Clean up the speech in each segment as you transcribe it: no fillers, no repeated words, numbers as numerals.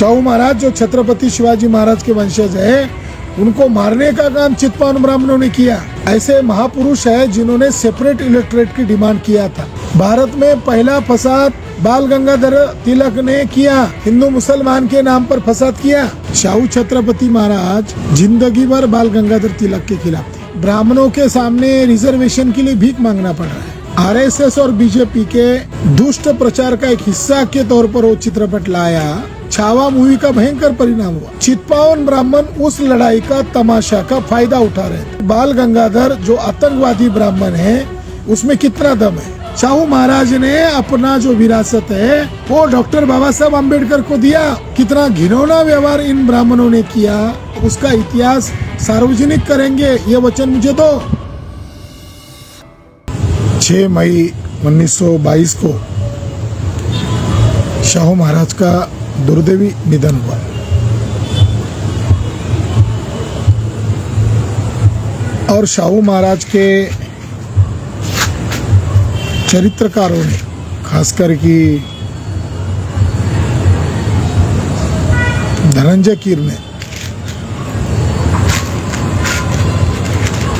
शाहू महाराज जो छत्रपति शिवाजी महाराज के वंशज है, उनको मारने का काम चित्पावन ब्राह्मणों ने किया। ऐसे महापुरुष है जिन्होंने सेपरेट इलेक्टोरेट की डिमांड किया था। भारत में पहला फसाद बाल गंगाधर तिलक ने किया, हिंदू मुसलमान के नाम पर फसाद किया। शाहू छत्रपति महाराज जिंदगी भर बाल गंगाधर तिलक के खिलाफ थे। ब्राह्मणों के सामने रिजर्वेशन के लिए भीख मांगना पड़ रहा है। आरएसएस और बीजेपी के दुष्ट प्रचार का एक हिस्सा के तौर पर वो चित्रपट लाया। छावा मूवी का भयंकर परिणाम हुआ। चित्पावन ब्राह्मण उस लड़ाई का तमाशा का फायदा उठा रहे थे। बाल गंगाधर जो आतंकवादी ब्राह्मण है, उसमें कितना दम है। शाहू महाराज ने अपना जो विरासत है वो डॉक्टर बाबा साहब अम्बेडकर को दिया। कितना घिनौना व्यवहार इन ब्राह्मणों ने किया, उसका इतिहास सार्वजनिक करेंगे, ये वचन मुझे दो। 6 मई 1922 को शाहू महाराज का दुर्दैवी निधन हुआ। और शाहू महाराज के चरित्रकारों ने, खासकर कि धनंजय कीर ने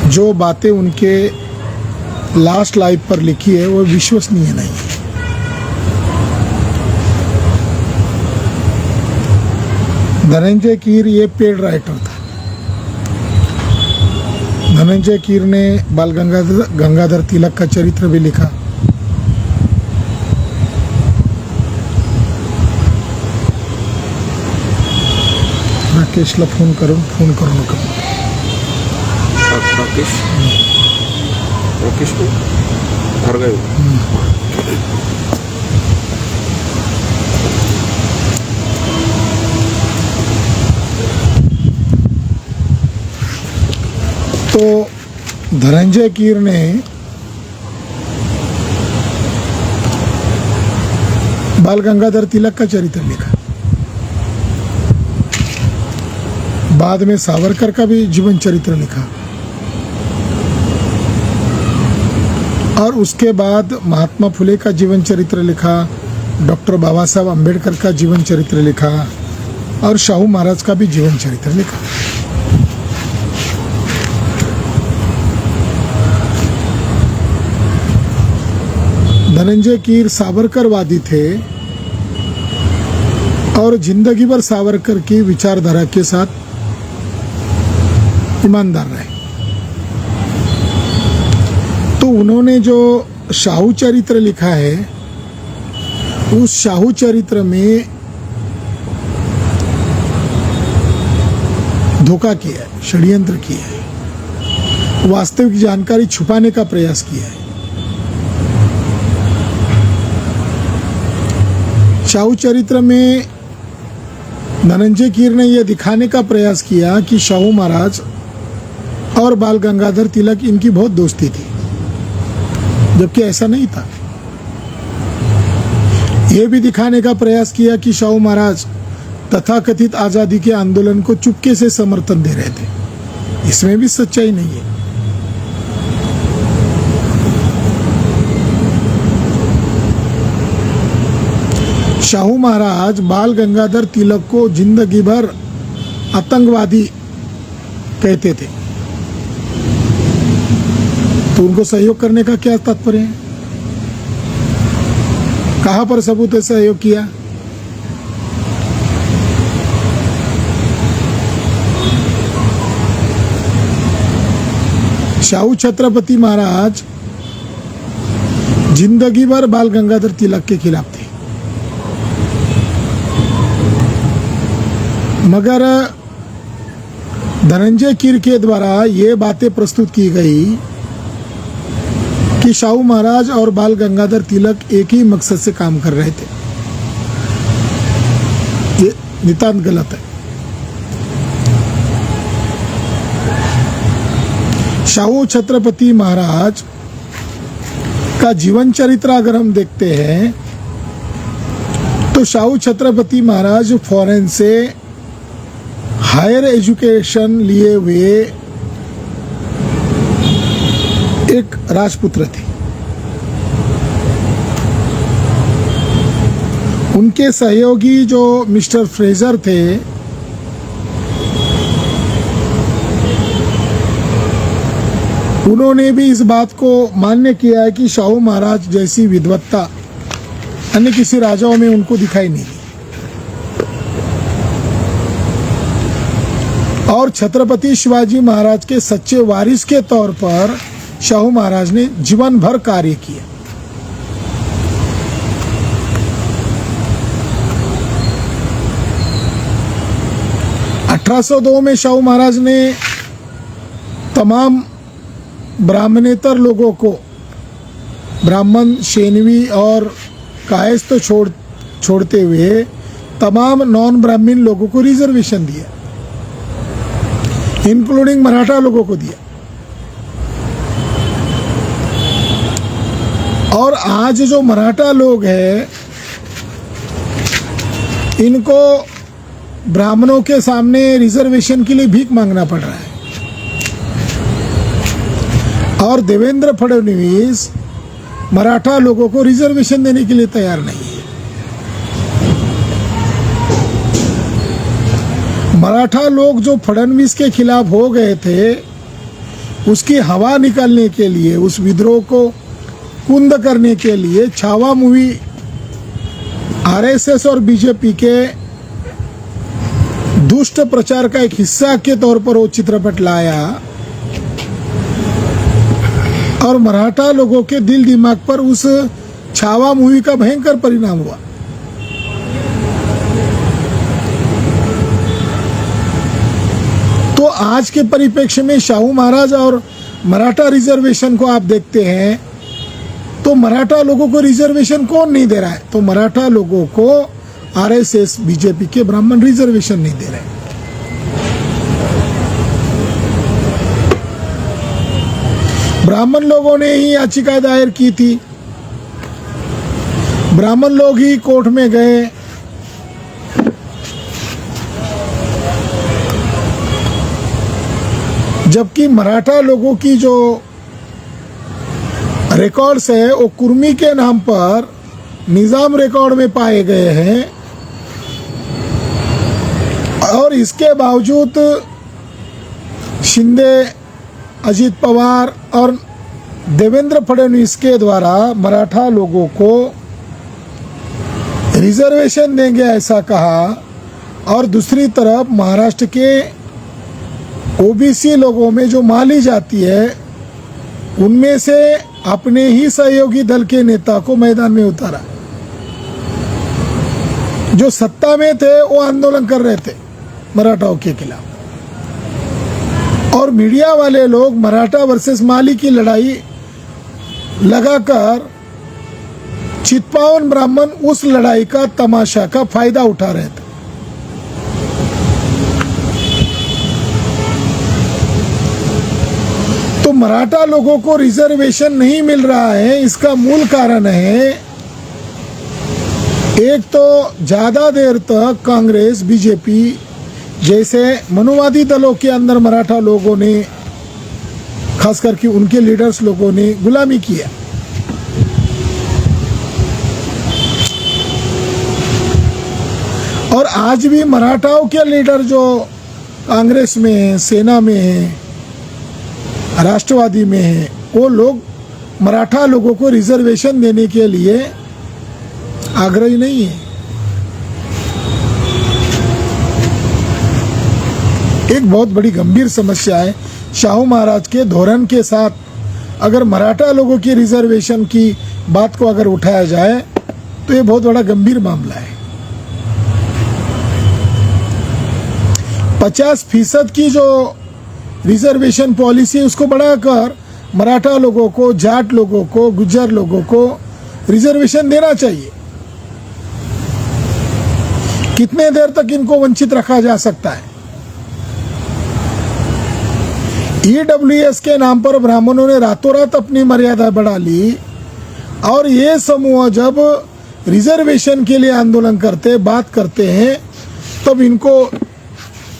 जो बातें उनके लास्ट लाइफ पर लिखी है वो विश्वसनीय नहीं है। धनंजय कीर ये पेड राइटर था। धनंजय कीर ने बाल गंगाधर तिलक का चरित्र भी लिखा। राकेशला फोन करू नका। राकेश को घर गए। तो धनंजय कीर ने बाल गंगाधर तिलक का चरित्र लिखा। बाद में सावरकर का भी जीवन चरित्र लिखा। और उसके बाद महात्मा फुले का जीवन चरित्र लिखा, डॉक्टर बाबा साहब अम्बेडकर का जीवन चरित्र लिखा और शाहू महाराज का भी जीवन चरित्र लिखा। धनंजय कीर सावरकरवादी थे और जिंदगी भर सावरकर की विचारधारा के साथ ईमानदार रहे। तो उन्होंने जो शाहू चरित्र लिखा है, उस शाहू चरित्र में धोखा किया है, षड्यंत्र किया है, वास्तविक जानकारी छुपाने का प्रयास किया है। शाहू चरित्र में धनंजय कीर ने यह दिखाने का प्रयास किया कि शाहू महाराज और बाल गंगाधर तिलक इनकी बहुत दोस्ती थी, जबकि ऐसा नहीं था। यह भी दिखाने का प्रयास किया कि शाहू महाराज तथाकथित आजादी के आंदोलन को चुपके से समर्थन दे रहे थे। इसमें भी सच्चाई नहीं है। शाहू महाराज बाल गंगाधर तिलक को जिंदगी भर आतंकवादी कहते थे, तो उनको सहयोग करने का क्या तात्पर्य है? कहां पर सबूत है सहयोग किया? शाहू छत्रपति महाराज जिंदगी भर बाल गंगाधर तिलक के खिलाफ थे, मगर धनंजय कीर के द्वारा ये बातें प्रस्तुत की गई कि शाहू महाराज और बाल गंगाधर तिलक एक ही मकसद से काम कर रहे थे। ये नितांत गलत है। शाहू छत्रपति महाराज का जीवन चरित्र अगर हम देखते हैं तो शाहू छत्रपति महाराज फॉरेन से हायर एजुकेशन लिए हुए एक राजपुत्र थे। उनके सहयोगी जो मिस्टर फ्रेजर थे, उन्होंने भी इस बात को मान्य किया है कि शाहू महाराज जैसी विद्वत्ता अन्य किसी राजाओं में उनको दिखाई नहीं दी। और छत्रपति शिवाजी महाराज के सच्चे वारिस के तौर पर शाहू महाराज ने जीवन भर कार्य किया। में शाहू महाराज ने तमाम ब्राह्मणेतर लोगों को, ब्राह्मण, शेनवी और कायस्थ छोड़ते हुए तमाम नॉन ब्राह्मण लोगों को रिजर्वेशन दिया, इंक्लूडिंग मराठा लोगों को दिया। और आज जो मराठा लोग हैं, इनको ब्राह्मणों के सामने रिजर्वेशन के लिए भीख मांगना पड़ रहा है। और देवेंद्र फडणवीस मराठा लोगों को रिजर्वेशन देने के लिए तैयार नहीं है। मराठा लोग जो फडणवीस के खिलाफ हो गए थे, उसकी हवा निकालने के लिए, उस विद्रोह को कुंद करने के लिए छावा मूवी आरएसएस और बीजेपी के दुष्ट प्रचार का एक हिस्सा के तौर पर वो चित्रपट लाया और मराठा लोगों के दिल दिमाग पर उस छावा मूवी का भयंकर परिणाम हुआ। तो आज के परिप्रेक्ष्य में शाहू महाराज और मराठा रिजर्वेशन को आप देखते हैं, तो मराठा लोगों को रिजर्वेशन कौन नहीं दे रहा है? तो मराठा लोगों को आरएसएस, बीजेपी के ब्राह्मण रिजर्वेशन नहीं दे रहे। ब्राह्मण लोगों ने ही याचिका दायर की थी, ब्राह्मण लोग ही कोर्ट में गए, जबकि मराठा लोगों की जो रिकॉर्ड्स है वो कुर्मी के नाम पर निजाम रिकॉर्ड में पाए गए हैं। और इसके बावजूद शिंदे, अजित पवार और देवेंद्र फडणवीस के द्वारा मराठा लोगों को रिजर्वेशन देंगे ऐसा कहा, और दूसरी तरफ महाराष्ट्र के ओबीसी लोगों में जो माली जाति है, उनमें से अपने ही सहयोगी दल के नेता को मैदान में उतारा। जो सत्ता में थे वो आंदोलन कर रहे थे मराठाओं के खिलाफ, और मीडिया वाले लोग मराठा वर्सेस माली की लड़ाई लगाकर चित्पावन ब्राह्मण उस लड़ाई का तमाशा का फायदा उठा रहे थे। तो मराठा लोगों को रिजर्वेशन नहीं मिल रहा है, इसका मूल कारण है, एक तो ज्यादा देर तक कांग्रेस, बीजेपी जैसे मनुवादी दलों के अंदर मराठा लोगों ने, खास करके उनके लीडर्स लोगों ने गुलामी किया। और आज भी मराठाओं के लीडर जो कांग्रेस में है, सेना में है, राष्ट्रवादी में है, वो लोग मराठा लोगों को रिजर्वेशन देने के लिए आग्रही नहीं है। एक बहुत बड़ी गंभीर समस्या है। शाहू महाराज के धोरण के साथ अगर मराठा लोगों की रिजर्वेशन की बात को अगर उठाया जाए तो ये बहुत बड़ा गंभीर मामला है। 50% की जो रिजर्वेशन पॉलिसी है उसको बढ़ाकर मराठा लोगों को, जाट लोगों को, गुज्जर लोगों को रिजर्वेशन देना चाहिए। कितने देर तक इनको वंचित रखा जा सकता है? ईडब्ल्यूएस के नाम पर ब्राह्मणों ने रातों रात अपनी मर्यादा बढ़ा ली, और ये समूह जब रिजर्वेशन के लिए आंदोलन करते, बात करते हैं, तब इनको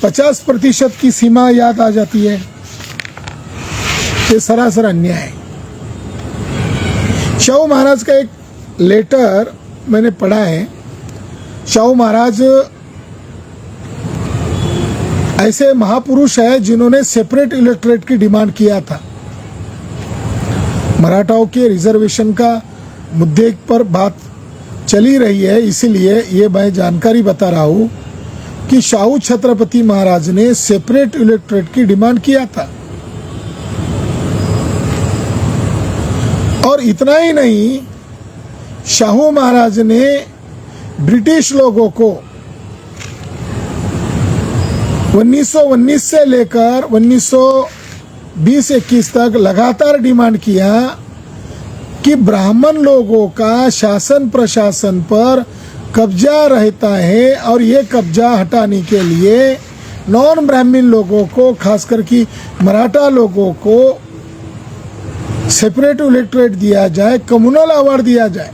50% की सीमा याद आ जाती है। ये सरासर अन्याय है। शाहू महाराज का एक लेटर मैंने पढ़ा है, शाहू महाराज ऐसे महापुरुष है जिन्होंने सेपरेट इलेक्टोरेट की डिमांड किया था। मराठाओं के रिजर्वेशन का मुद्दे पर बात चली रही है, इसीलिए ये मैं जानकारी बता रहा हूँ कि शाहू छत्रपति महाराज ने सेपरेट इलेक्टोरेट की डिमांड किया था। और इतना ही नहीं, शाहू महाराज ने ब्रिटिश लोगों को 1919 से लेकर 1920-21 तक लगातार डिमांड किया कि ब्राह्मण लोगों का शासन प्रशासन पर कब्जा रहता है और ये कब्जा हटाने के लिए नॉन ब्राह्मण लोगों को, खासकर कि मराठा लोगों को सेपरेट इलेक्टोरेट दिया जाए, कम्युनल अवार्ड दिया जाए।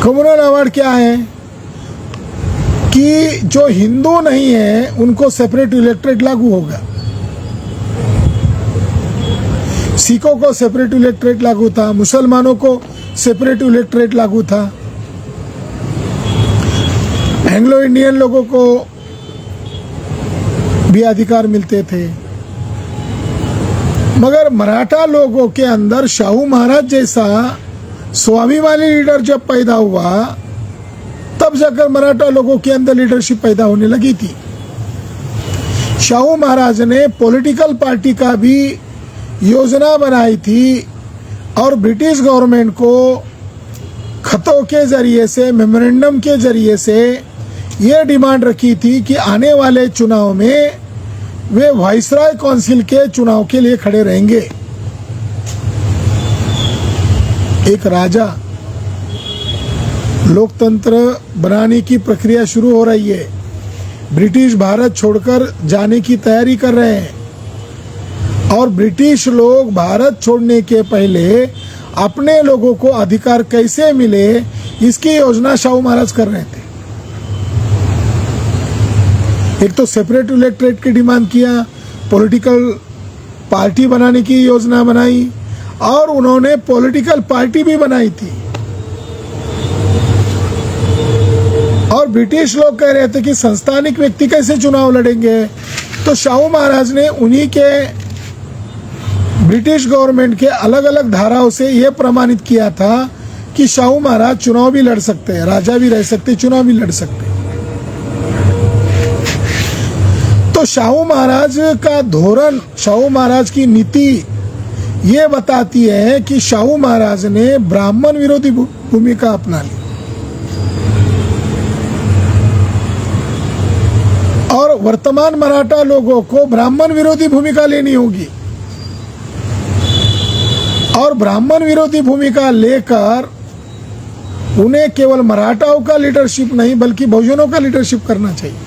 कम्युनल अवार्ड क्या है कि जो हिंदू नहीं है उनको सेपरेट इलेक्टोरेट लागू होगा। सिखों को सेपरेट इलेक्टोरेट लागू था, मुसलमानों को सेपरेट इलेक्टोरेट लागू था, एंग्लो इंडियन लोगों को भी अधिकार मिलते थे। मगर मराठा लोगों के अंदर शाहू महाराज जैसा स्वाभिमानी लीडर जब पैदा हुआ, तब जाकर मराठा लोगों के अंदर लीडरशिप पैदा होने लगी थी। शाहू महाराज ने पॉलिटिकल पार्टी का भी योजना बनाई थी और ब्रिटिश गवर्नमेंट को खतों के जरिए से, मेमोरेंडम के जरिए से ये डिमांड रखी थी कि आने वाले चुनाव में वे वाइसराय काउंसिल के चुनाव के लिए खड़े रहेंगे। एक राजा, लोकतंत्र बनाने की प्रक्रिया शुरू हो रही है। ब्रिटिश भारत छोड़कर जाने की तैयारी कर रहे हैं और ब्रिटिश लोग भारत छोड़ने के पहले अपने लोगों को अधिकार कैसे मिले, इसकी योजना शाहू महाराज कर रहे थे। एक तो सेपरेट इलेक्टोरेट की डिमांड किया, पॉलिटिकल पार्टी बनाने की योजना बनाई और उन्होंने पॉलिटिकल पार्टी भी बनाई थी। और ब्रिटिश लोग कह रहे थे कि संस्थानिक व्यक्ति कैसे चुनाव लड़ेंगे, तो शाहू महाराज ने उन्हीं के ब्रिटिश गवर्नमेंट के अलग अलग धाराओं से यह प्रमाणित किया था कि शाहू महाराज चुनाव भी लड़ सकते हैं, राजा भी रह सकते, चुनाव भी लड़ सकते हैं। तो शाहू महाराज का धोरण, शाहू महाराज की नीति ये बताती है कि शाहू महाराज ने ब्राह्मण विरोधी भूमिका अपना ली और वर्तमान मराठा लोगों को ब्राह्मण विरोधी भूमिका लेनी होगी। और ब्राह्मण विरोधी भूमिका लेकर उन्हें केवल मराठाओं का लीडरशिप नहीं बल्कि बहुजनों का लीडरशिप करना चाहिए।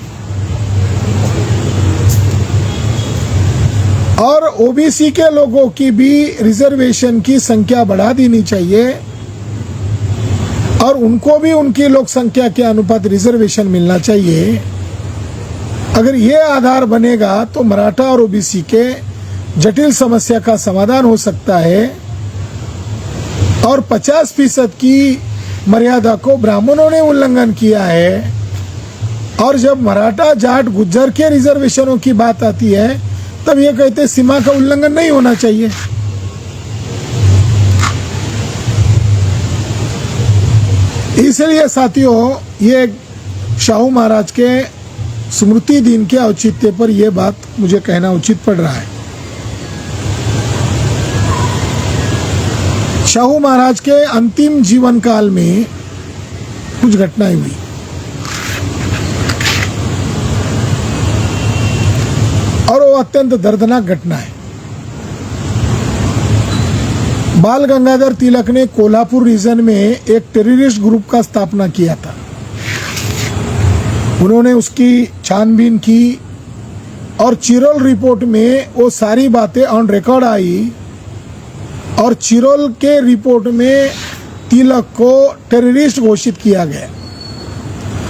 और ओबीसी के लोगों की भी रिजर्वेशन की संख्या बढ़ा देनी चाहिए और उनको भी उनकी लोक संख्या के अनुपात रिजर्वेशन मिलना चाहिए। अगर ये आधार बनेगा तो मराठा और ओबीसी के जटिल समस्या का समाधान हो सकता है। और 50% की मर्यादा को ब्राह्मणों ने उल्लंघन किया है। और जब मराठा, जाट, गुज्जर के रिजर्वेशनों की बात आती है तब ये कहते सीमा का उल्लंघन नहीं होना चाहिए। इसलिए साथियों, ये शाहू महाराज के स्मृति दिन के औचित्य पर यह बात मुझे कहना उचित पड़ रहा है। शाहू महाराज के अंतिम जीवन काल में कुछ घटनाएं हुई। और वो अत्यंत दर्दनाक घटना है। बाल गंगाधर तिलक ने कोल्हापुर रीजन में एक टेररिस्ट ग्रुप का स्थापना किया था। उन्होंने उसकी छानबीन की और चिरोल रिपोर्ट में वो सारी बातें ऑन रिकॉर्ड आई और चिरोल के रिपोर्ट में तिलक को टेररिस्ट घोषित किया गया,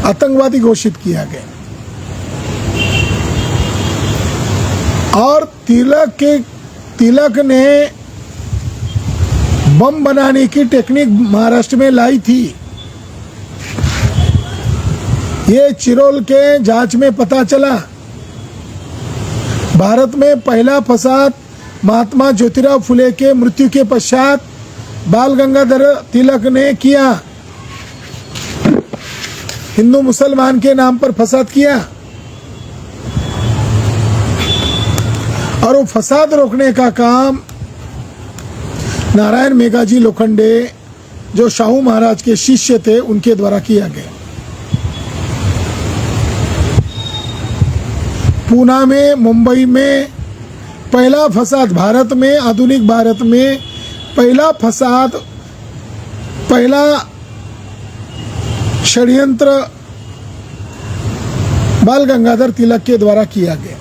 आतंकवादी घोषित किया गया। और तिलक ने बम बनाने की टेक्निक महाराष्ट्र में लाई थी। ये चिरोल के जांच में पता चला। भारत में पहला फसाद महात्मा ज्योतिराव फुले के मृत्यु के पश्चात बाल गंगाधर तिलक ने किया। हिंदू मुसलमान के नाम पर फसाद किया और वो फसाद रोकने का काम नारायण मेघाजी लोखंडे, जो शाहू महाराज के शिष्य थे, उनके द्वारा किया गया। पूना में, मुंबई में पहला फसाद, भारत में, आधुनिक भारत में पहला फसाद, पहला षड्यंत्र बाल गंगाधर तिलक के द्वारा किया गया।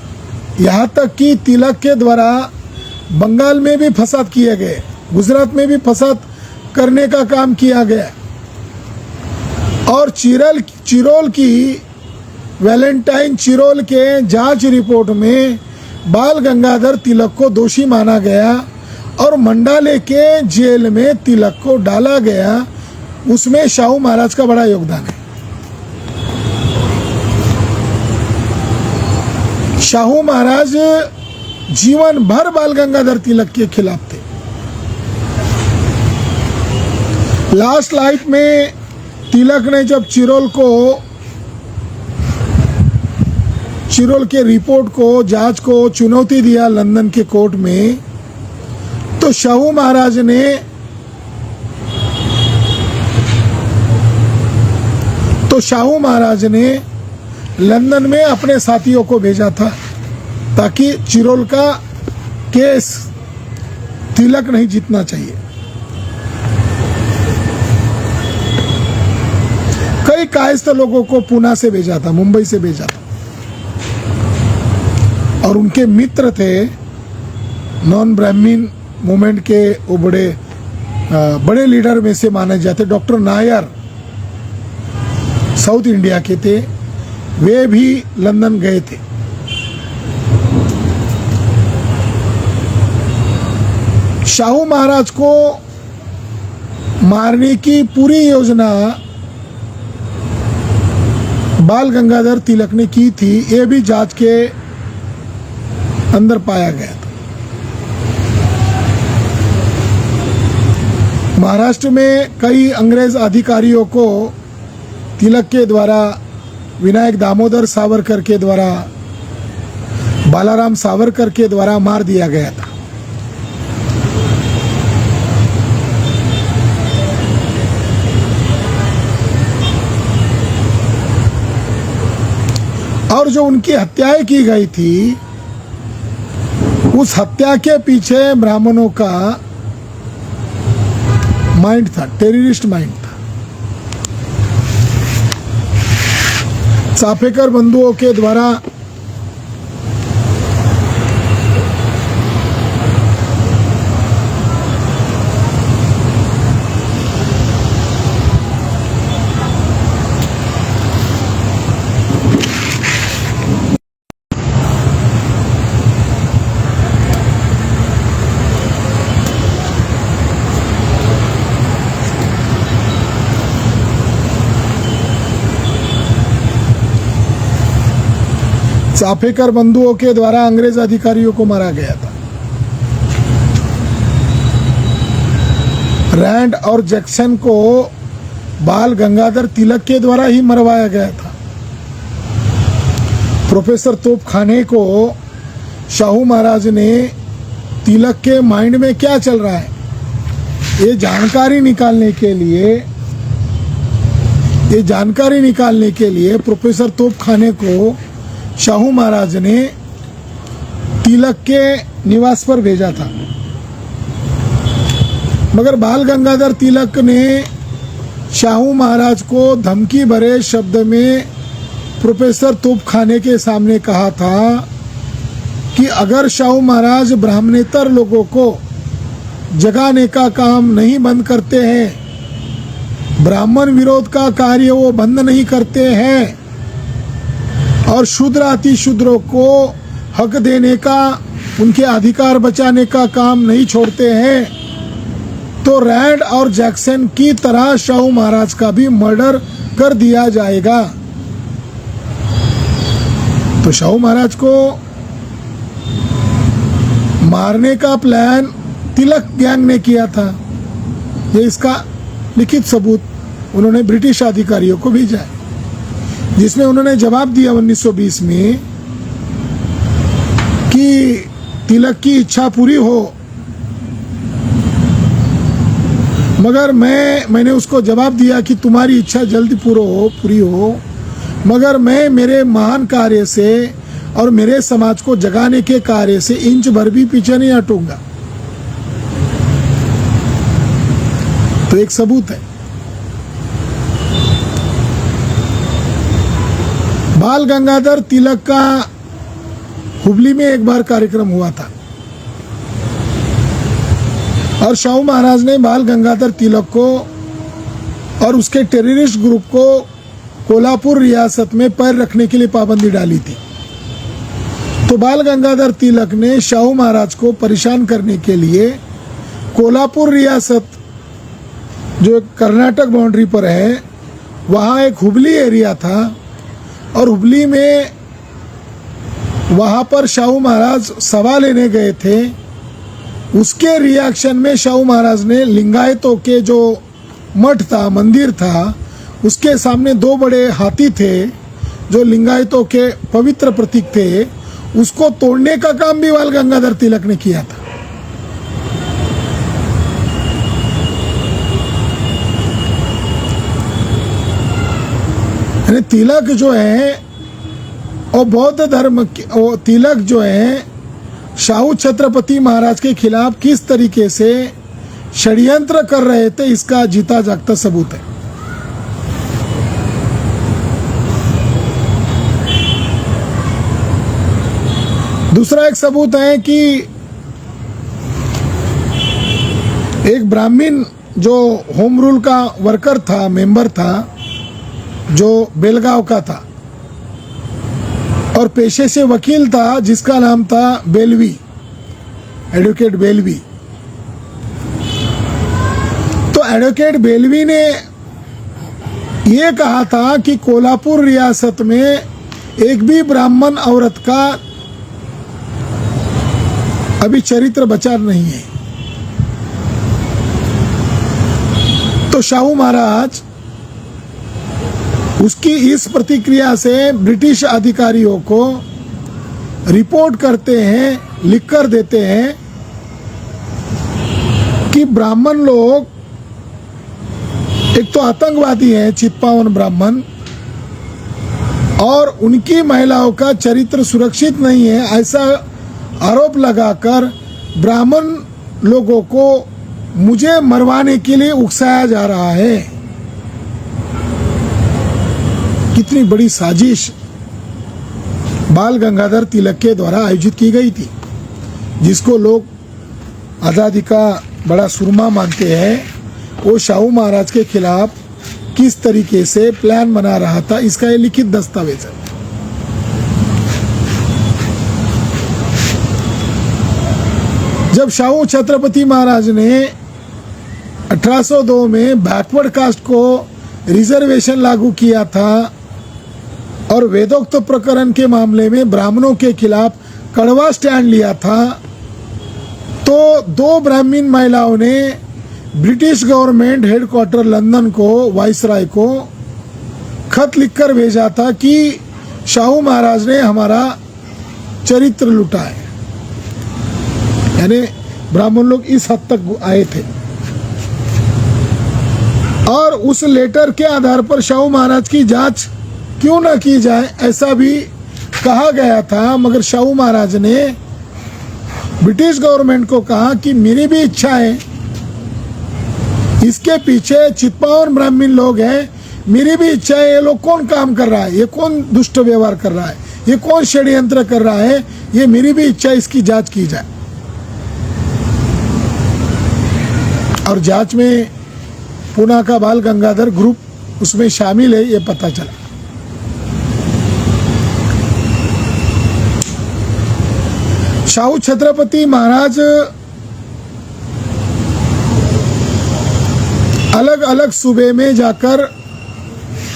यहाँ तक कि तिलक के द्वारा बंगाल में भी फसाद किए गए, गुजरात में भी फसाद करने का काम किया गया। और चिरोल की वैलेंटाइन चिरोल के जांच रिपोर्ट में बाल गंगाधर तिलक को दोषी माना गया और मंडाले के जेल में तिलक को डाला गया। उसमें शाहू महाराज का बड़ा योगदान है। शाहू महाराज जीवन भर बाल गंगाधर तिलक के खिलाफ थे। लास्ट लाइफ में तिलक ने जब चिरोल के रिपोर्ट को, जांच को चुनौती दिया लंदन के कोर्ट में, तो शाहू महाराज ने लंदन में अपने साथियों को भेजा था ताकि चिरोल का केस तिलक नहीं जीतना चाहिए। कई कायस्थ लोगों को पूना से भेजा था, मुंबई से भेजा था, और उनके मित्र थे नॉन ब्राह्मीण मूवमेंट के वो बड़े लीडर में से माने जाते डॉक्टर नायर, साउथ इंडिया के थे, वे भी लंदन गए थे। शाहू महाराज को मारने की पूरी योजना बाल गंगाधर तिलक ने की थी, ये भी जांच के अंदर पाया गया था। महाराष्ट्र में कई अंग्रेज अधिकारियों को तिलक के द्वारा, विनायक दामोदर सावरकर के द्वारा, बालाराम सावरकर के द्वारा मार दिया गया था। और जो उनकी हत्याएं की गई थी, उस हत्या के पीछे ब्राह्मणों का माइंड था, टेररिस्ट माइंड था। चाफेकर बंधुओं के द्वारा चाफेकर बंधुओं के द्वारा अंग्रेज अधिकारियों को मारा गया था। रैंड और जैक्सन को बाल गंगाधर तिलक के द्वारा ही मरवाया गया था। प्रोफेसर तोपखाने को शाहू महाराज ने तिलक के माइंड में क्या चल रहा है, ये जानकारी निकालने के लिए प्रोफेसर तोपखाने को शाहू महाराज ने तिलक के निवास पर भेजा था। मगर बाल गंगाधर तिलक ने शाहू महाराज को धमकी भरे शब्द में प्रोफेसर तोपखाने के सामने कहा था कि अगर शाहू महाराज ब्राह्मणेतर लोगों को जगाने का काम नहीं बंद करते हैं, ब्राह्मण विरोध का कार्य वो बंद नहीं करते हैं और शूद्र अतिशूद्रों को हक देने का, उनके अधिकार बचाने का काम नहीं छोड़ते हैं, तो रैंड और जैक्सन की तरह शाहू महाराज का भी मर्डर कर दिया जाएगा। तो शाहू महाराज को मारने का प्लान तिलक गैंग ने किया था। ये इसका लिखित सबूत उन्होंने ब्रिटिश अधिकारियों को भेजा है, जिसमें उन्होंने जवाब दिया 1920 में कि तिलक की इच्छा पूरी हो, मगर मैंने उसको जवाब दिया कि तुम्हारी इच्छा जल्दी पूरी हो, मगर मैं मेरे महान कार्य से और मेरे समाज को जगाने के कार्य से इंच भर भी पीछे नहीं हटूंगा। तो एक सबूत है। बाल गंगाधर तिलक का हुबली में एक बार कार्यक्रम हुआ था और शाहू महाराज ने बाल गंगाधर तिलक को और उसके टेररिस्ट ग्रुप को कोल्हापुर रियासत में पैर रखने के लिए पाबंदी डाली थी। तो बाल गंगाधर तिलक ने शाहू महाराज को परेशान करने के लिए कोल्हापुर रियासत जो कर्नाटक बाउंड्री पर है, वहाँ एक हुबली एरिया था और हुबली में वहाँ पर शाहू महाराज सभा लेने गए थे। उसके रिएक्शन में शाहू महाराज ने लिंगायतों के जो मठ था, मंदिर था, उसके सामने दो बड़े हाथी थे जो लिंगायतों के पवित्र प्रतीक थे, उसको तोड़ने का काम भी बाल गंगाधर तिलक ने किया था। यानी तिलक जो है और बौद्ध धर्म तिलक जो है शाहू छत्रपति महाराज के खिलाफ किस तरीके से षड्यंत्र कर रहे थे, इसका जीता जागता सबूत है। दूसरा एक सबूत है कि एक ब्राह्मण जो होम रूल का वर्कर था, मेंबर था, जो बेलगांव का था और पेशे से वकील था, जिसका नाम था बेलवी, एडवोकेट बेलवी। तो एडवोकेट बेलवी ने यह कहा था कि कोल्हापुर रियासत में एक भी ब्राह्मण औरत का अभी चरित्र बचा नहीं है। तो शाहू महाराज उसकी इस प्रतिक्रिया से ब्रिटिश अधिकारियों को रिपोर्ट करते हैं, लिखकर देते हैं कि ब्राह्मण लोग एक तो आतंकवादी हैं, चित्पावन ब्राह्मण, और उनकी महिलाओं का चरित्र सुरक्षित नहीं है, ऐसा आरोप लगाकर ब्राह्मण लोगों को मुझे मरवाने के लिए उकसाया जा रहा है। कितनी बड़ी साजिश बाल गंगाधर तिलक के द्वारा आयोजित की गई थी, जिसको लोग आज़ादी का बड़ा सुरमा मानते हैं। वो शाहू महाराज के खिलाफ किस तरीके से प्लान बना रहा था, इसका ये लिखित दस्तावेज है। जब शाहू छत्रपति महाराज ने 1802 में बैकवर्ड कास्ट को रिजर्वेशन लागू किया था और वेदोक्त प्रकरण के मामले में ब्राह्मणों के खिलाफ कड़वा स्टैंड लिया था, तो दो ब्राह्मण महिलाओं ने ब्रिटिश गवर्नमेंट हेडक्वार्टर लंदन को, वाइसराय को खत लिखकर भेजा था कि शाहू महाराज ने हमारा चरित्र लुटा है। यानी ब्राह्मण लोग इस हद तक आए थे और उस लेटर के आधार पर शाहू महाराज की जांच क्यों ना की जाए, ऐसा भी कहा गया था। मगर शाहू महाराज ने ब्रिटिश गवर्नमेंट को कहा कि मेरी भी इच्छा है, इसके पीछे चित्पावन ब्राह्मण लोग हैं, मेरी भी इच्छा है, ये लोग कौन काम कर रहा है, ये कौन दुष्ट व्यवहार कर रहा है, ये कौन षड्यंत्र कर रहा है, ये मेरी भी इच्छा है, इसकी जांच की जाए। और जांच में पूना का बाल गंगाधर ग्रुप उसमें शामिल है, ये पता चला। शाहू छत्रपति महाराज अलग अलग सूबे में जाकर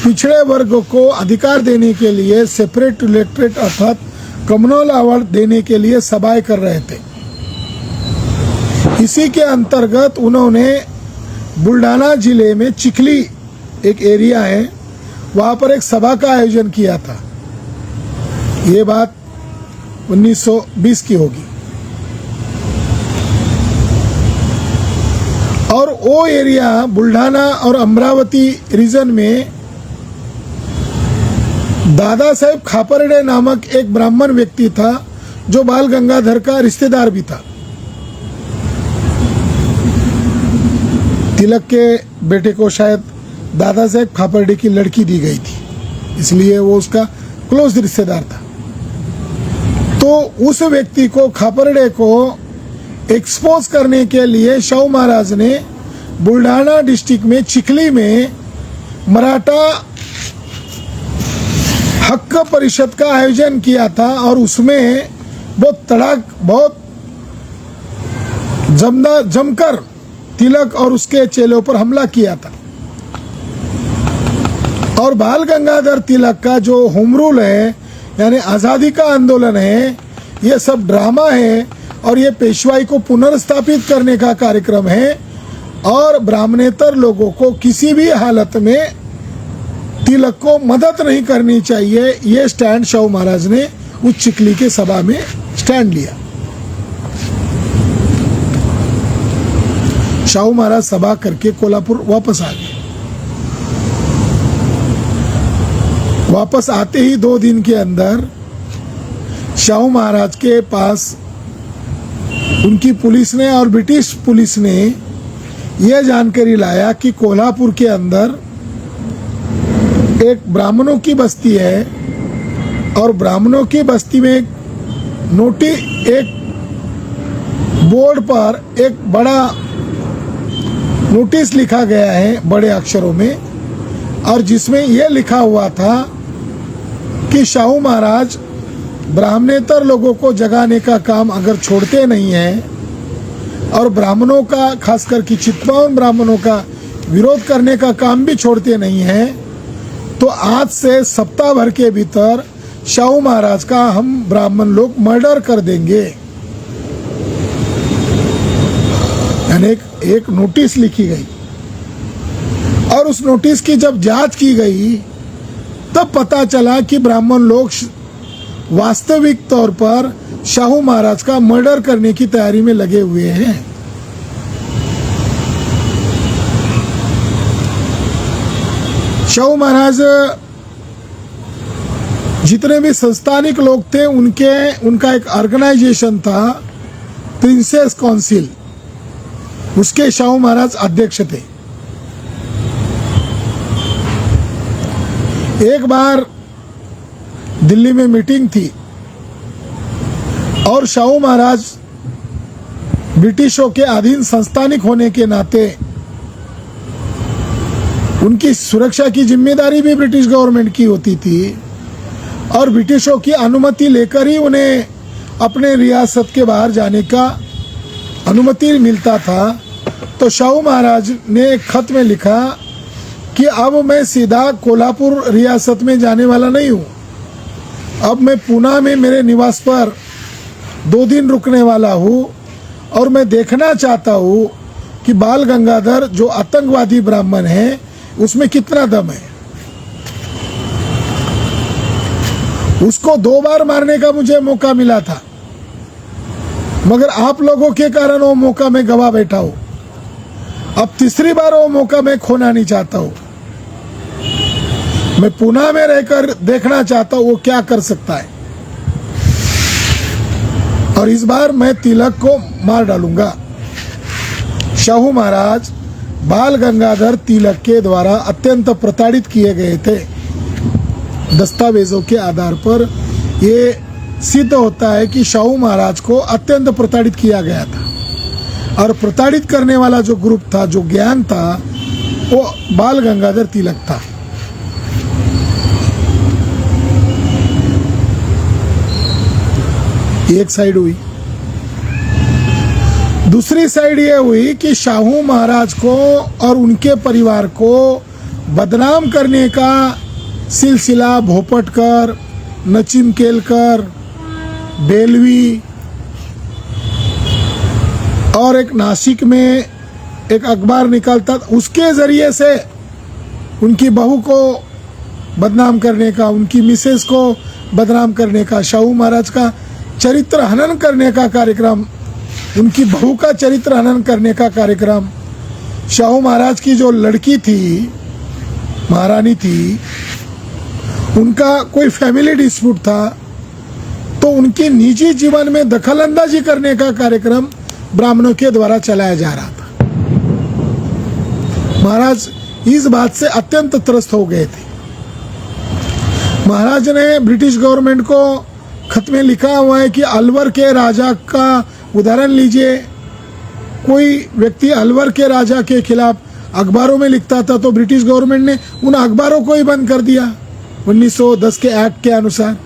पिछड़े वर्ग को अधिकार देने के लिए सेपरेट इलेक्टोरेट अर्थात कम्युनल अवार्ड देने के लिए सभाएं कर रहे थे। इसी के अंतर्गत उन्होंने बुल्ढाना जिले में चिखली एक एरिया है, वहाँ पर एक सभा का आयोजन किया था। ये बात 1920 की होगी। और वो एरिया बुल्ढाना और अमरावती रीजन में दादा साहेब खापर्डे नामक एक ब्राह्मण व्यक्ति था जो बाल गंगाधर का रिश्तेदार भी था। तिलक के बेटे को शायद दादा साहेब खापर्डे की लड़की दी गई थी, इसलिए वो उसका क्लोज रिश्तेदार था। तो उस व्यक्ति को खापर्डे को एक्सपोज करने के लिए शाहू महाराज ने बुल्ढाना डिस्ट्रिक्ट में चिखली में मराठा हक परिषद का आयोजन किया था और उसमें बहुत जमकर तिलक और उसके चेलों पर हमला किया था। और बाल गंगाधर तिलक का जो होम रूल है यानी आज़ादी का आंदोलन है, ये सब ड्रामा है और ये पेशवाई को पुनर्स्थापित करने का कार्यक्रम है। और ब्राह्मणेतर लोगों को किसी भी हालत में तिलक को मदद नहीं करनी चाहिए, ये स्टैंड शाहू महाराज ने उस चिखली के सभा में स्टैंड लिया। शाहू महाराज सभा करके कोल्हापुर वापस आ गए। वापस आते ही 2 दिन के अंदर शाहू महाराज के पास उनकी पुलिस ने और ब्रिटिश पुलिस ने यह जानकारी लाया कि कोल्हापुर के अंदर एक ब्राह्मणों की बस्ती है और ब्राह्मणों की बस्ती में एक बोर्ड पर एक बड़ा नोटिस लिखा गया है बड़े अक्षरों में, और जिसमें यह लिखा हुआ था कि शाहू महाराज ब्राह्मणेतर लोगों को जगाने का काम अगर छोड़ते नहीं हैं और ब्राह्मणों का खासकर कि चित्पावन ब्राह्मणों का विरोध करने का काम भी छोड़ते नहीं हैं, तो आज से सप्ताह भर के भीतर शाहू महाराज का हम ब्राह्मण लोग मर्डर कर देंगे। यानी एक नोटिस लिखी गई और उस नोटिस की जब जांच की गई तब पता चला कि ब्राह्मण लोग वास्तविक तौर पर शाहू महाराज का मर्डर करने की तैयारी में लगे हुए हैं। शाहू महाराज जितने भी संस्थानिक लोग थे उनका एक ऑर्गेनाइजेशन था प्रिंसेस काउंसिल, उसके शाहू महाराज अध्यक्ष थे। एक बार दिल्ली में मीटिंग थी और शाहू महाराज ब्रिटिशों के अधीन संस्थानिक होने के नाते उनकी सुरक्षा की जिम्मेदारी भी ब्रिटिश गवर्नमेंट की होती थी और ब्रिटिशों की अनुमति लेकर ही उन्हें अपने रियासत के बाहर जाने का अनुमति मिलता था। तो शाहू महाराज ने एक खत में लिखा कि अब मैं सीधा कोल्हापुर रियासत में जाने वाला नहीं हूँ, अब मैं पूना में मेरे निवास पर 2 दिन रुकने वाला हूँ और मैं देखना चाहता हूँ कि बाल गंगाधर जो आतंकवादी ब्राह्मण है उसमें कितना दम है। उसको 2 बार मारने का मुझे मौका मिला था, मगर आप लोगों के कारण वो मौका मैं गवा बैठा हूँ। अब तीसरी बार वो मौका मैं खोना नहीं चाहता हूँ। मैं पुणे में रहकर देखना चाहता हूँ वो क्या कर सकता है और इस बार मैं तिलक को मार डालूंगा। शाहू महाराज बाल गंगाधर तिलक के द्वारा अत्यंत प्रताड़ित किए गए थे। दस्तावेजों के आधार पर ये सिद्ध होता है कि शाहू महाराज को अत्यंत प्रताड़ित किया गया था और प्रताड़ित करने वाला जो ग्रुप था, जो गैंग था, वो बाल गंगाधर तिलक था। एक साइड हुई। दूसरी साइड ये हुई कि शाहू महाराज को और उनके परिवार को बदनाम करने का सिलसिला भोपटकर, नचिमकेलकर, बेलवी और एक नासिक में एक अखबार निकलता, उसके ज़रिए से उनकी बहू को बदनाम करने का, उनकी मिसेस को बदनाम करने का, शाहू महाराज का चरित्र हनन करने का कार्यक्रम, उनकी बहू का चरित्र हनन करने का कार्यक्रम। शाहू महाराज की जो लड़की थी, महारानी थी, उनका कोई फैमिली डिस्प्यूट था, तो उनके निजी जीवन में दखलंदाजी करने का कार्यक्रम ब्राह्मणों के द्वारा चलाया जा रहा था। महाराज इस बात से अत्यंत त्रस्त हो गए थे। महाराज ने ब्रिटिश गवर्नमेंट को खत में लिखा हुआ है कि अलवर के राजा का उदाहरण लीजिए। कोई व्यक्ति अलवर के राजा के खिलाफ अखबारों में लिखता था तो ब्रिटिश गवर्नमेंट ने उन अखबारों को ही बंद कर दिया 1910 के एक्ट के अनुसार।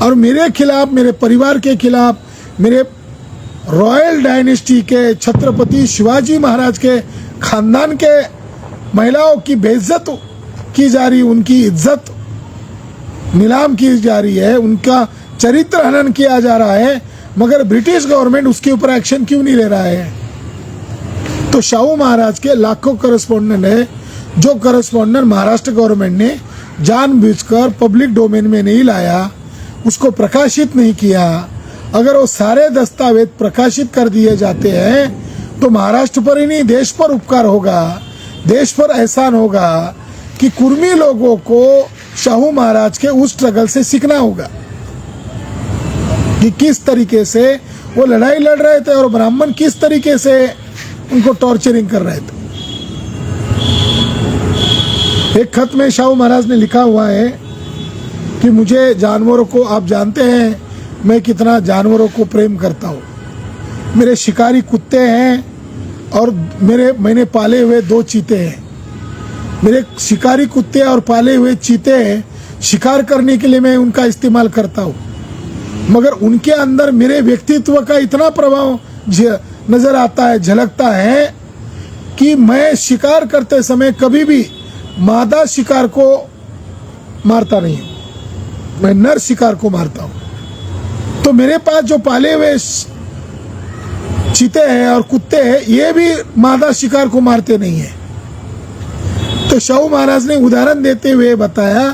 और मेरे खिलाफ, मेरे परिवार के खिलाफ, मेरे रॉयल डायनेस्टी के छत्रपति शिवाजी महाराज के खानदान के महिलाओं की बेइज्जत की जा रही, उनकी इज्जत नीलाम की जा रही है, उनका चरित्र हनन किया जा रहा है, मगर ब्रिटिश गवर्नमेंट उसके ऊपर एक्शन क्यों नहीं ले रहा है? तो शाहू महाराज के लाखों करस्पॉन्डेंट है, जो करस्पॉन्डेंट महाराष्ट्र गवर्नमेंट ने जानबूझकर पब्लिक डोमेन में नहीं लाया, उसको प्रकाशित नहीं किया। अगर वो सारे दस्तावेज प्रकाशित कर दिए जाते हैं तो महाराष्ट्र पर ही नहीं, देश पर उपकार होगा, देश पर एहसान होगा कि कुर्मी लोगों को शाहू महाराज के उस स्ट्रगल से सीखना होगा कि किस तरीके से वो लड़ाई लड़ रहे थे और ब्राह्मण किस तरीके से उनको टॉर्चरिंग कर रहे थे। एक खत में शाहू महाराज ने लिखा हुआ है कि मुझे जानवरों को, आप जानते हैं मैं कितना जानवरों को प्रेम करता हूँ। मेरे शिकारी कुत्ते हैं और मैंने पाले हुए 2 चीते हैं। मेरे शिकारी कुत्ते और पाले हुए चीते शिकार करने के लिए मैं उनका इस्तेमाल करता हूँ, मगर उनके अंदर मेरे व्यक्तित्व का इतना प्रभाव नजर आता है, झलकता है कि मैं शिकार करते समय कभी भी मादा शिकार को मारता नहीं हूँ, मैं नर शिकार को मारता हूँ। तो मेरे पास जो पाले हुए चीते हैं और कुत्ते हैं, ये भी मादा शिकार को मारते नहीं है। तो शाहू महाराज ने उदाहरण देते हुए बताया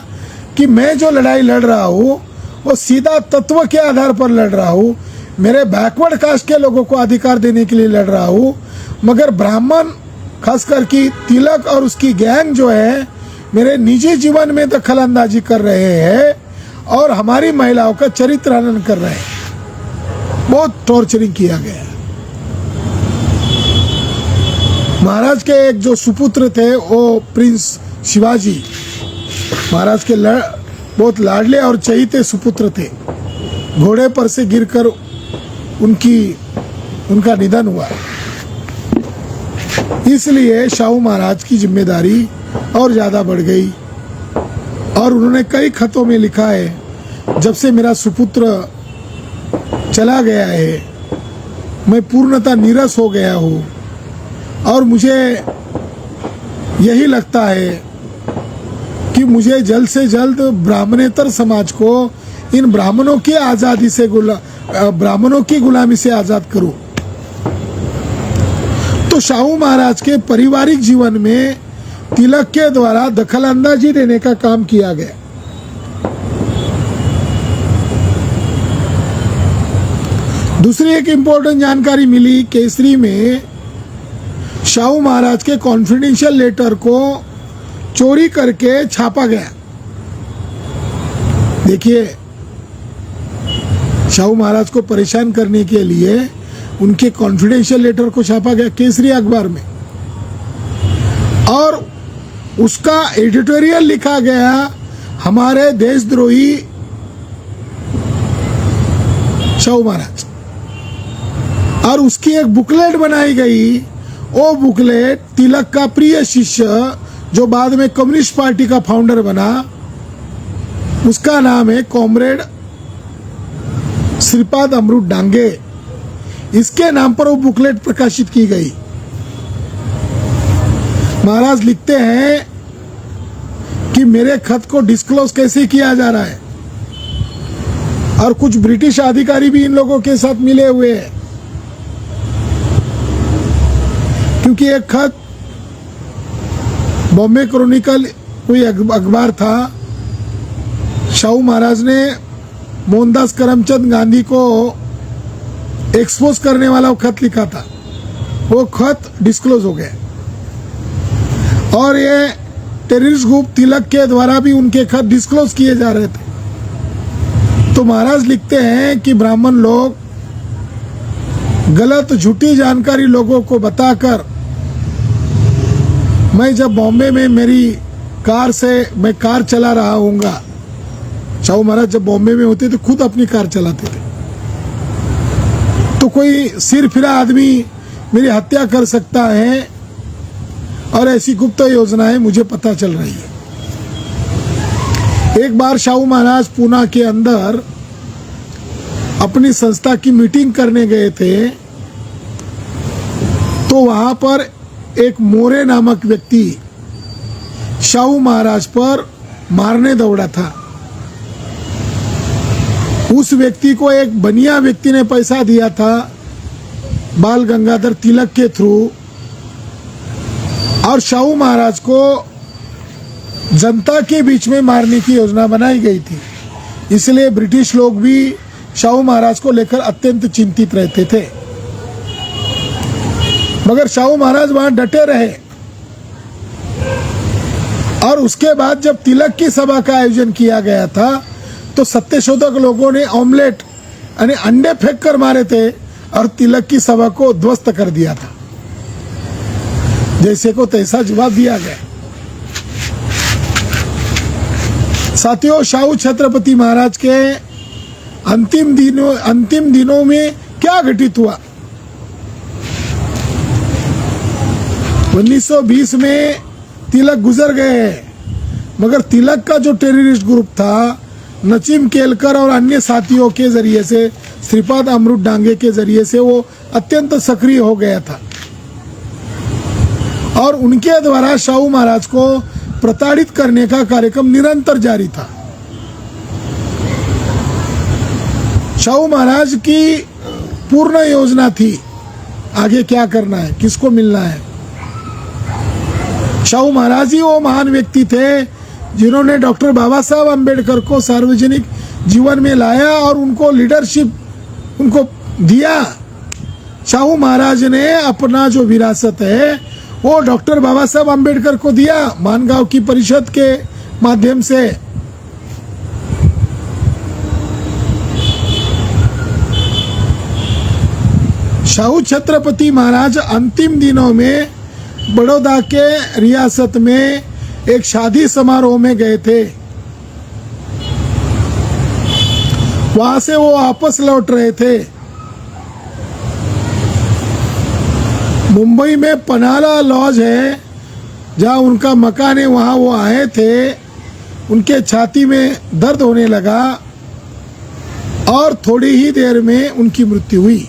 कि मैं जो लड़ाई लड़ रहा हूँ वो सीधा तत्व के आधार पर लड़ रहा हूँ, मेरे बैकवर्ड कास्ट के लोगों को अधिकार देने के लिए लड़ रहा हूँ, मगर ब्राह्मण खासकर की तिलक और उसकी गैंग जो है मेरे निजी जीवन में दखल अंदाजी कर रहे हैं और हमारी महिलाओं का चरित्र हनन कर रहे हैं। बहुत टॉर्चरिंग किया गया है। महाराज के एक जो सुपुत्र थे वो प्रिंस शिवाजी महाराज के बहुत लाडले और चहीते सुपुत्र थे। घोड़े पर से गिरकर उनका निधन हुआ, इसलिए शाहू महाराज की जिम्मेदारी और ज़्यादा बढ़ गई। और उन्होंने कई खतों में लिखा है, जब से मेरा सुपुत्र चला गया है मैं पूर्णतः नीरस हो गया हूँ और मुझे यही लगता है कि मुझे जल्द से जल्द ब्राह्मणेतर समाज को इन ब्राह्मणों की आज़ादी से ब्राह्मणों की गुलामी से आज़ाद करूं। तो शाहू महाराज के पारिवारिक जीवन में तिलक के द्वारा दखलंदाजी देने का काम किया गया। दूसरी एक इंपॉर्टेंट जानकारी मिली, केसरी में शाहू महाराज के कॉन्फिडेंशियल लेटर को चोरी करके छापा गया। देखिए, शाहू महाराज को परेशान करने के लिए उनके कॉन्फिडेंशियल लेटर को छापा गया केसरी अखबार में और उसका एडिटोरियल लिखा गया हमारे देशद्रोही शाहू महाराज, और उसकी एक बुकलेट बनाई गई। वो बुकलेट तिलक का प्रिय शिष्य जो बाद में कम्युनिस्ट पार्टी का फाउंडर बना, उसका नाम है कॉमरेड श्रीपाद अमृत डांगे। इसके नाम पर वो बुकलेट प्रकाशित की गई। महाराज लिखते हैं कि मेरे खत को डिस्क्लोज कैसे किया जा रहा है, और कुछ ब्रिटिश अधिकारी भी इन लोगों के साथ मिले हुए हैं, क्योंकि एक खत बॉम्बे क्रॉनिकल कोई अखबार था, शाहू महाराज ने मोहनदास करमचंद गांधी को एक्सपोज करने वाला वो खत लिखा था, वो खत डिस्क्लोज हो गया। और ये टेररिस्ट ग्रुप तिलक के द्वारा भी उनके खत डिस्क्लोज किए जा रहे थे। तो महाराज लिखते हैं कि ब्राह्मण लोग गलत झूठी जानकारी लोगों को बताकर, मैं जब बॉम्बे में मेरी कार से मैं कार चला रहा हूँगा, शाहू महाराज जब बॉम्बे में होते तो खुद अपनी कार चलाते थे, तो कोई सिर फिरा आदमी मेरी हत्या कर सकता है, और ऐसी गुप्त योजनाएं मुझे पता चल रही है। एक बार शाहू महाराज पूना के अंदर अपनी संस्था की मीटिंग करने गए थे, तो वहां पर एक मोरे नामक व्यक्ति शाहू महाराज पर मारने दौड़ा था। उस व्यक्ति को एक बनिया व्यक्ति ने पैसा दिया था बाल गंगाधर तिलक के थ्रू, और शाहू महाराज को जनता के बीच में मारने की योजना बनाई गई थी। इसलिए ब्रिटिश लोग भी शाहू महाराज को लेकर अत्यंत चिंतित रहते थे, मगर शाहू महाराज वहां डटे रहे। और उसके बाद जब तिलक की सभा का आयोजन किया गया था, तो सत्यशोधक लोगों ने ऑमलेट यानी अंडे फेंक कर मारे थे और तिलक की सभा को ध्वस्त कर दिया था। जैसे को तैसा जवाब दिया गया। साथियों, शाहू छत्रपति महाराज के अंतिम दिनों में क्या घटित हुआ? 1920 में तिलक गुजर गए, मगर तिलक का जो टेररिस्ट ग्रुप था, नसीम केलकर और अन्य साथियों के जरिए से, श्रीपाद अमृत डांगे के जरिए से वो अत्यंत सक्रिय हो गया था, और उनके द्वारा शाहू महाराज को प्रताड़ित करने का कार्यक्रम निरंतर जारी था। शाहू महाराज की पूर्ण योजना थी आगे क्या करना है, किसको मिलना है। शाहू महाराज ही वो महान व्यक्ति थे जिन्होंने डॉक्टर बाबा साहब अम्बेडकर को सार्वजनिक जीवन में लाया और उनको लीडरशिप उनको दिया। शाहू महाराज ने अपना जो विरासत है वो डॉक्टर बाबा साहब अम्बेडकर को दिया, मानगांव की परिषद के माध्यम से। शाहू छत्रपति महाराज अंतिम दिनों में बड़ौदा के रियासत में एक शादी समारोह में गए थे। वहां से वो वापस लौट रहे थे। मुंबई में पनाला लॉज है जहां उनका मकान है, वहां वो आए थे। उनके छाती में दर्द होने लगा और थोड़ी ही देर में उनकी मृत्यु हुई।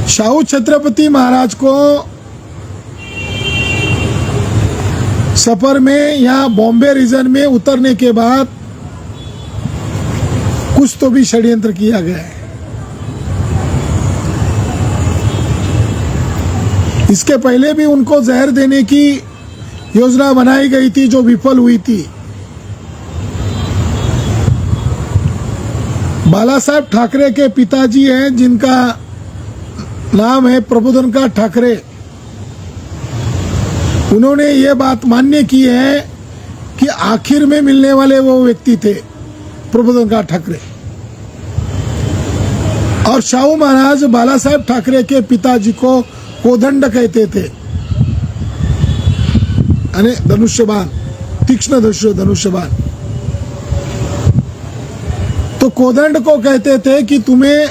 शाहू छत्रपति महाराज को सफर में यहाँ बॉम्बे रीजन में उतरने के बाद कुछ तो भी षड्यंत्र किया गया है। इसके पहले भी उनको जहर देने की योजना बनाई गई थी जो विफल हुई थी। बाला साहब ठाकरे के पिताजी हैं जिनका नाम है प्रबोधनकार ठाकरे। उन्होंने ये बात मान्य की है कि आखिर में मिलने वाले वो व्यक्ति थे प्रबोधनकार ठाकरे। और शाहू महाराज बाला साहब ठाकरे के पिताजी को कोदंड कहते थे, यानी धनुष्यबाण, तीक्ष्ण धनुष्यबाण। तो कोदंड को कहते थे कि तुम्हें,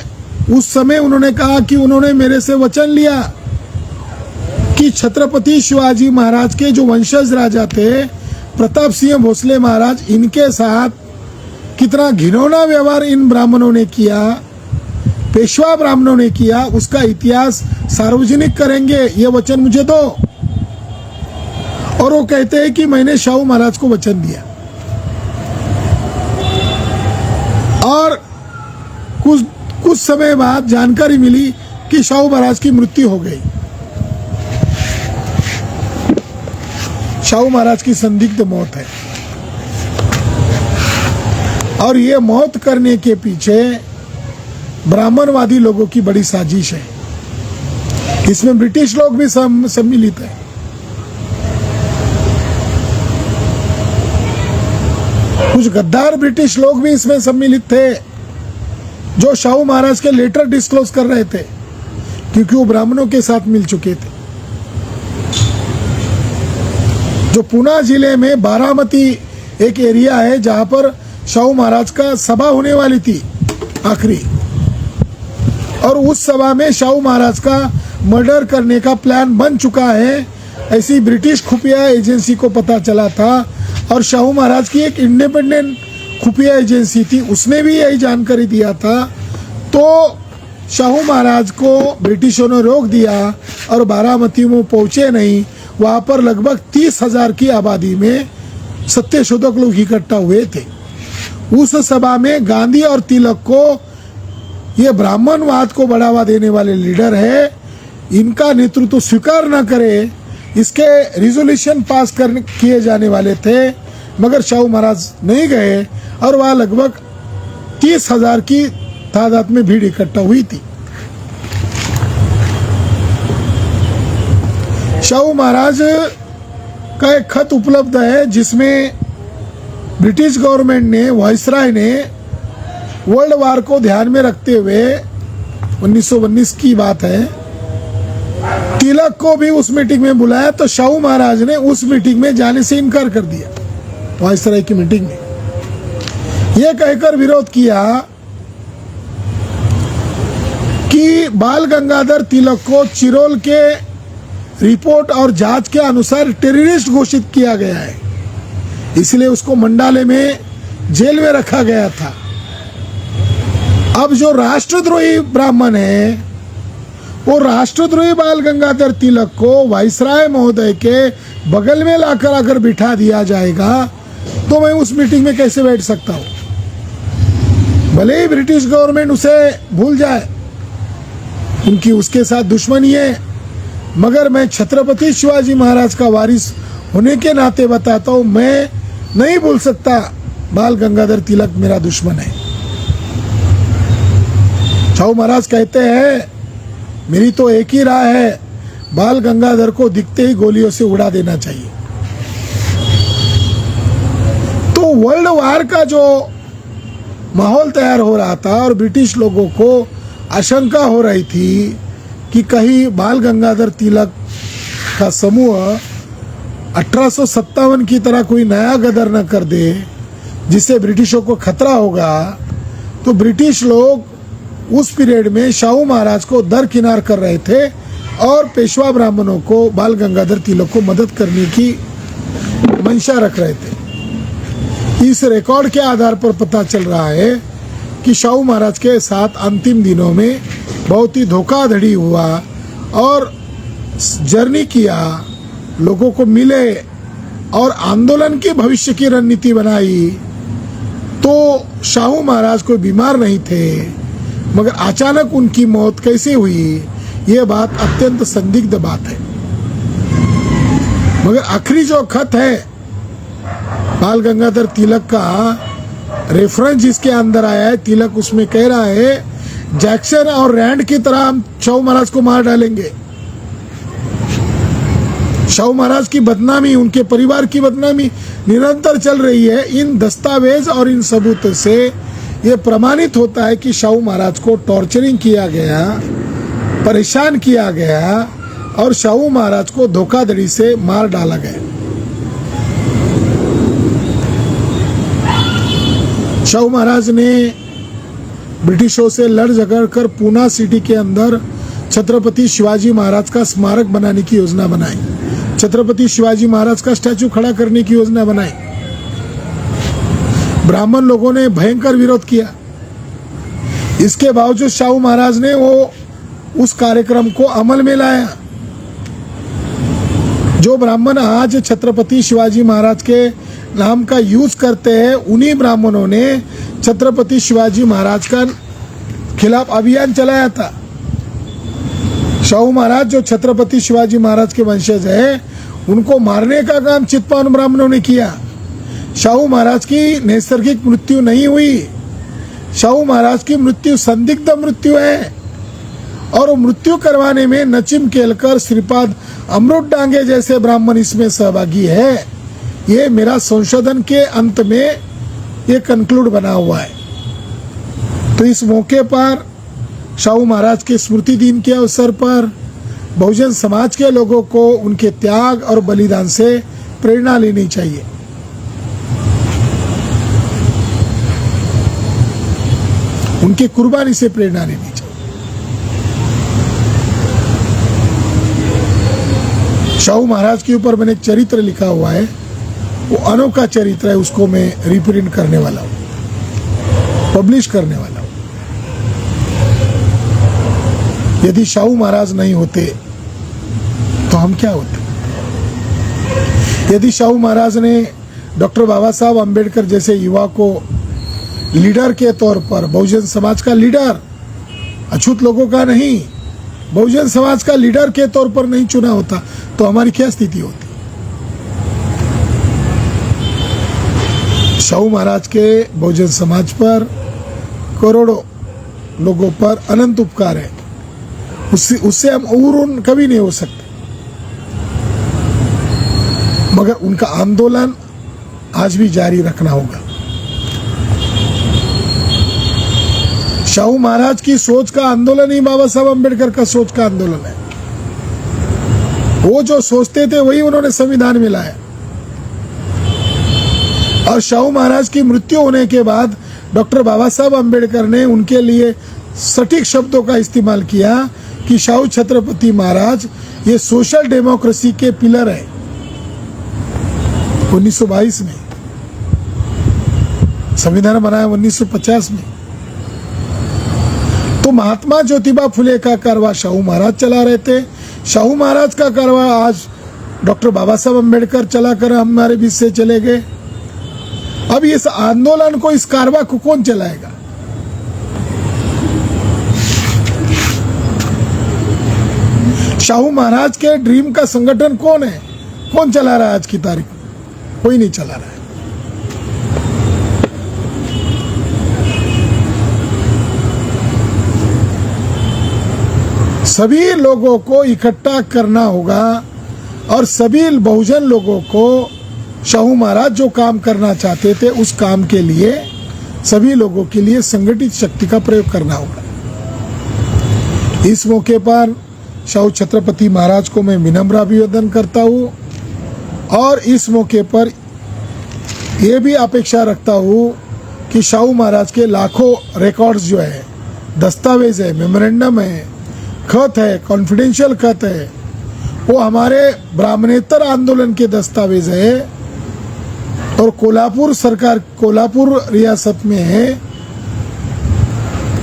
उस समय उन्होंने कहा कि उन्होंने मेरे से वचन लिया कि छत्रपति शिवाजी महाराज के जो वंशज राजा थे प्रताप सिंह भोसले महाराज, इनके साथ कितना घिनौना व्यवहार इन ब्राह्मणों ने किया, पेशवा ब्राह्मणों ने किया, उसका इतिहास सार्वजनिक करेंगे, ये वचन मुझे दो। और वो कहते हैं कि मैंने शाहू महाराज को वचन दिया। और कुछ समय बाद जानकारी मिली कि शाहू महाराज की मृत्यु हो गई। शाहू महाराज की संदिग्ध मौत है। और ये मौत करने के पीछे ब्राह्मणवादी लोगों की बड़ी साजिश है। इसमें ब्रिटिश लोग भी सम्मिलित है। कुछ गद्दार ब्रिटिश लोग भी इसमें सम्मिलित थे, जो शाहू महाराज के लेटर डिस्क्लोज कर रहे थे, क्योंकि वो ब्राह्मणों के साथ मिल चुके थे। जो पुणे जिले में बारामती एक एरिया है, जहां पर शाहू महाराज का सभा होने वाली थी आखिरी, और उस सभा में शाहू महाराज का मर्डर करने का प्लान बन चुका है, ऐसी ब्रिटिश खुफिया एजेंसी को पता चला था। और शाहू महाराज की एक इंडिपेंडेंट खुफिया एजेंसी थी, उसने भी यही जानकारी दिया था। तो शाहू महाराज को ब्रिटिशों ने रोक दिया और बारामती में पहुंचे नहीं। वहां पर लगभग 30,000 की आबादी में सत्यशोधक लोग इकट्ठा हुए थे। उस सभा में गांधी और तिलक को, ये ब्राह्मणवाद को बढ़ावा देने वाले लीडर है, इनका नेतृत्व स्वीकार न करे, इसके रिजोल्यूशन पास किए जाने वाले थे, मगर शाहू महाराज नहीं गए। और वह लगभग 30,000 की तादाद में भीड़ इकट्ठा हुई थी। शाहू महाराज का एक खत उपलब्ध है, जिसमें ब्रिटिश गवर्नमेंट ने, वायसराय ने वर्ल्ड वार को ध्यान में रखते हुए, 1919 की बात है, तिलक को भी उस मीटिंग में बुलाया। तो शाहू महाराज ने उस मीटिंग में जाने से इनकार कर दिया। वायसराय की मीटिंग में यह कहकर विरोध किया कि बाल गंगाधर तिलक को चिरोल के रिपोर्ट और जांच के अनुसार टेररिस्ट घोषित किया गया है, इसलिए उसको मंडाले में जेल में रखा गया था। अब जो राष्ट्रद्रोही ब्राह्मण है, वो राष्ट्रद्रोही बाल गंगाधर तिलक को वायसराय महोदय के बगल में लाकर अगर बिठा दिया जाएगा, तो मैं उस मीटिंग में कैसे बैठ सकता हूं? भले ही ब्रिटिश गवर्नमेंट उसे भूल जाए, उनकी उसके साथ दुश्मनी है, मगर मैं छत्रपति शिवाजी महाराज का वारिस होने के नाते बताता हूं, मैं नहीं भूल सकता बाल गंगाधर तिलक मेरा दुश्मन है। शाहू महाराज कहते हैं, मेरी तो एक ही राय है, बाल गंगाधर को दिखते ही गोलियों से उड़ा देना चाहिए। तो वर्ल्ड वार का जो माहौल तैयार हो रहा था और ब्रिटिश लोगों को आशंका हो रही थी कि कहीं बाल गंगाधर तिलक का समूह 1857 की तरह कोई नया गदर न कर दे, जिससे ब्रिटिशों को खतरा होगा, तो ब्रिटिश लोग उस पीरियड में शाहू महाराज को दरकिनार कर रहे थे और पेशवा ब्राह्मणों को, बाल गंगाधर तिलक को मदद करने की मंशा रख रहे थे। इस रिकॉर्ड के आधार पर पता चल रहा है कि शाहू महाराज के साथ अंतिम दिनों में बहुत ही धोखाधड़ी हुआ और जर्नी किया, लोगों को मिले और आंदोलन के भविष्य की रणनीति बनाई। तो शाहू महाराज कोई बीमार नहीं थे, मगर अचानक उनकी मौत कैसे हुई, ये बात अत्यंत संदिग्ध बात है। मगर आखिरी जो खत है बाल गंगाधर तिलक का, रेफरेंस जिसके अंदर आया है, तिलक उसमें कह रहा है, जैक्सन और रैंड की तरह हम शाहू महाराज को मार डालेंगे। शाहू महाराज की बदनामी, उनके परिवार की बदनामी निरंतर चल रही है। इन दस्तावेज और इन सबूत से ये प्रमाणित होता है कि शाहू महाराज को टॉर्चरिंग किया गया, परेशान किया गया और शाहू महाराज को धोखाधड़ी से मार डाला गया। शाहू महाराज ने ब्रिटिशों से लड़ झगड़ कर पूना सिटी के अंदर छत्रपति शिवाजी महाराज का स्मारक बनाने की योजना बनाई, छत्रपति शिवाजी महाराज का स्टैचू खड़ा करने की योजना बनाई। ब्राह्मण लोगों ने भयंकर विरोध किया। इसके बावजूद शाहू महाराज ने वो उस कार्यक्रम को अमल में लाया। जो ब्राह्मण आज छत्रपति शिवाजी महाराज के नाम का यूज करते हैं, उन्हीं ब्राह्मणों ने छत्रपति शिवाजी महाराज का खिलाफ अभियान चलाया था। शाहू महाराज जो छत्रपति शिवाजी महाराज के वंशज है, उनको मारने का काम चित्पावन ब्राह्मणों ने किया। शाहू महाराज की नैसर्गिक मृत्यु नहीं हुई, शाहू महाराज की मृत्यु संदिग्ध मृत्यु है, और वो मृत्यु करवाने में नचिम केलकर, श्रीपाद अमृत डांगे जैसे ब्राह्मण इसमें सहभागी है। ये मेरा संशोधन के अंत में ये कंक्लूड बना हुआ है। तो इस मौके पर शाहू महाराज के स्मृति दिन के अवसर पर बहुजन समाज के लोगों को उनके त्याग और बलिदान से प्रेरणा लेनी चाहिए। उनकी कुर्बानी से प्रेरणा लेनी चाहिए। शाहू महाराज के ऊपर मैंने एक चरित्र लिखा हुआ है, वो अनोखा चरित्र है, उसको मैं रिप्रिंट करने वाला हूँ, पब्लिश करने वाला हूँ। यदि शाहू महाराज नहीं होते तो हम क्या होते? यदि शाहू महाराज ने डॉक्टर बाबा साहब अम्बेडकर जैसे युवा को लीडर के तौर पर, बहुजन समाज का लीडर, अछूत लोगों का नहीं, बहुजन समाज का लीडर के तौर पर नहीं चुना होता तो हमारी क्या स्थिति होती? शाहू महाराज के बहुजन समाज पर, करोड़ों लोगों पर अनंत उपकार है, उससे हम ऊरून कभी नहीं हो सकते। मगर उनका आंदोलन आज भी जारी रखना होगा। शाहू महाराज की सोच का आंदोलन ही बाबा साहब अम्बेडकर का सोच का आंदोलन है। वो जो सोचते थे वही उन्होंने संविधान में लाया। और शाहू महाराज की मृत्यु होने के बाद डॉक्टर बाबा साहब अम्बेडकर ने उनके लिए सटीक शब्दों का इस्तेमाल किया कि शाहू छत्रपति महाराज ये सोशल डेमोक्रेसी के पिलर है। 1922 में संविधान बनाया, 1950 में। तो महात्मा ज्योतिबा फुले का कारवा शाहू महाराज चला रहे थे। शाहू महाराज का कारवा आज डॉक्टर बाबा साहब अम्बेडकर चलाकर हमारे बीच से चले गए। अब इस आंदोलन को, इस कारवा को कौन चलाएगा? शाहू महाराज के ड्रीम का संगठन कौन है? कौन चला रहा है आज की तारीख में? कोई नहीं चला रहा है। सभी लोगों को इकट्ठा करना होगा और सभी बहुजन लोगों को शाहू महाराज जो काम करना चाहते थे उस काम के लिए सभी लोगों के लिए संगठित शक्ति का प्रयोग करना होगा। इस मौके पर शाहू छत्रपति महाराज को मैं विनम्र अभिवादन करता हूँ और इस मौके पर यह भी अपेक्षा रखता हूँ कि शाहू महाराज के लाखों रिकॉर्ड्स जो है, दस्तावेज है, मेमोरेंडम है, खत है, कॉन्फिडेंशियल खत है, वो हमारे ब्राह्मणेतर आंदोलन के दस्तावेज है और कोल्हापुर सरकार, कोल्हापुर रियासत में है।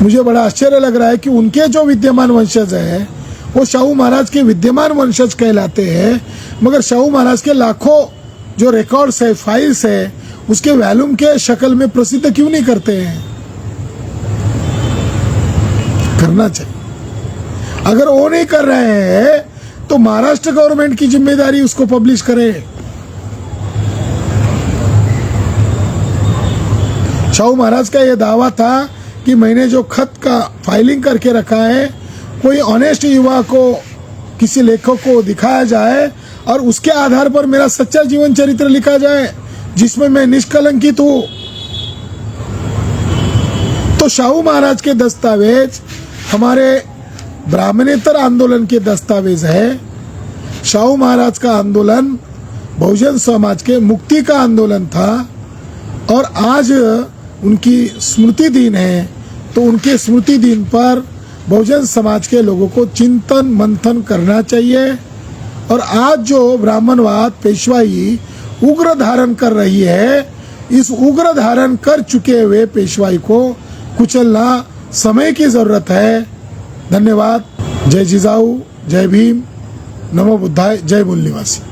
मुझे बड़ा आश्चर्य लग रहा है कि उनके जो विद्यमान वंशज है वो शाहू महाराज के विद्यमान वंशज कहलाते हैं, मगर शाहू महाराज के लाखों जो रिकॉर्ड्स है, फाइल्स है, उसके वॉल्यूम के शक्ल में प्रसिद्ध क्यों नहीं करते हैं? करना चाहिए। अगर वो नहीं कर रहे हैं तो महाराष्ट्र गवर्नमेंट की जिम्मेदारी उसको पब्लिश करे। शाहू महाराज का यह दावा था कि मैंने जो खत का फाइलिंग करके रखा है, कोई ऑनेस्ट युवा को, किसी लेखक को दिखाया जाए और उसके आधार पर मेरा सच्चा जीवन चरित्र लिखा जाए जिसमें मैं निष्कलंकित हूं। तो शाहू महाराज के दस्तावेज हमारे ब्राह्मणेतर आंदोलन के दस्तावेज है। शाहू महाराज का आंदोलन बहुजन समाज के मुक्ति का आंदोलन था और आज उनकी स्मृति दिन है, तो उनके स्मृति दिन पर बहुजन समाज के लोगों को चिंतन मंथन करना चाहिए। और आज जो ब्राह्मणवाद, पेशवाई उग्र धारण कर रही है, इस उग्र धारण कर चुके हुए पेशवाई को कुचलना समय की जरूरत है। धन्यवाद। जय जिजाऊ, जय भीम, नमो बुद्धाय, जय मूल निवासी।